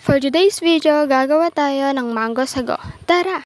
For today's video, gagawa tayo ng mango sago. Tara!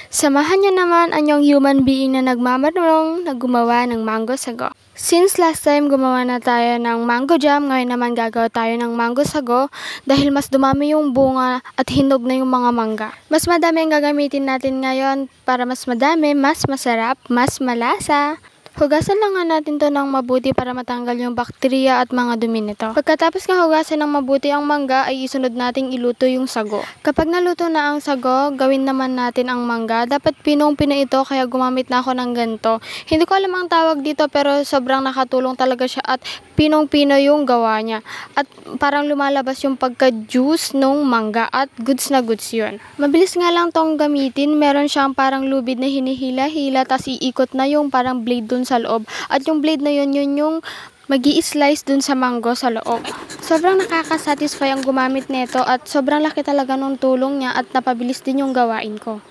Samahan niyo naman ang yung human being na nagmamarunong na gumawa ng mango sago. Since last time gumawa na tayo ng mango jam, ngayon naman gagawa tayo ng mango sago dahil mas dumami yung bunga at hinog na yung mga mangga. Mas madami ang gagamitin natin ngayon para mas madami, mas masarap, mas malasa. Hugasan lang nga natin to ng mabuti para matanggal yung bakterya at mga dumi nito. Pagkatapos nga hugasan ng mabuti ang mangga ay isunod nating iluto yung sago. Kapag naluto na ang sago, gawin naman natin ang mangga. Dapat pinong-pino ito kaya gumamit na ako ng ganito. Hindi ko alam ang tawag dito pero sobrang nakatulong talaga siya at pinong-pino yung gawa niya. At parang lumalabas yung pagka-juice nung mangga at goods na goods yun. Mabilis nga lang tong gamitin. Meron siyang parang lubid na hinihila-hila tas iikot na yung parang blade dun sa loob. At yung blade na yun yung magi-slice dun sa mango sa loob. Sobrang nakaka-satisfy ang gumamit nito at sobrang laki talaga nung tulong niya at napabilis din yung gawain ko.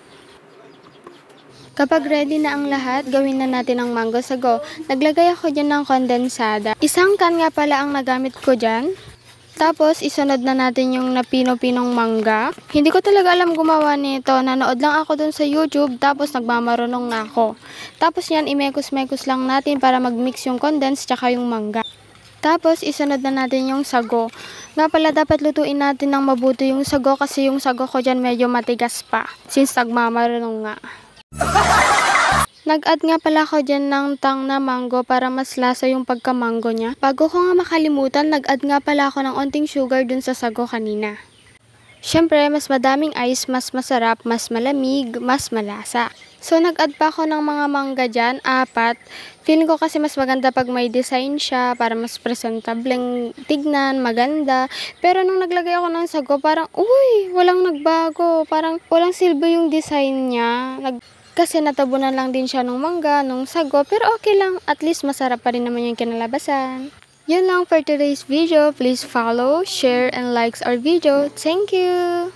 Kapag ready na ang lahat, gawin na natin ang mango sago. Naglagay ako dyan ng kondensada. Isang can nga pala ang nagamit ko dyan. Tapos, isunod na natin yung napino-pinong mangga. Hindi ko talaga alam gumawa nito. Nanood lang ako dun sa YouTube, tapos nagmamarunong na ako. Tapos yan, imekos-mekos lang natin para mag-mix yung condense tsaka yung mangga. Tapos, isunod na natin yung sago. Nga pala, dapat lutuin natin ng mabuti yung sago kasi yung sago ko dyan medyo matigas pa. Since nagmamarunong nga. Nag-add nga pala ako dyan ng tang na mango para mas lasa yung pagka-mango niya. Bago ko nga makalimutan, nag-add nga pala ako ng onting sugar dun sa sago kanina. Siyempre, mas madaming ice, mas masarap, mas malamig, mas malasa. So, nag-add pa ako ng mga mangga dyan, 4. Feeling ko kasi mas maganda pag may design siya para mas presentableng tignan, maganda. Pero nung naglagay ako ng sago, parang, uy, walang nagbago. Parang walang silbi yung design niya. Kasi natabunan lang din siya nung mangga, nung sago, pero okay lang. At least masarap pa rin naman yung kinalabasan. Yun lang for today's video. Please follow, share, and likes our video. Thank you!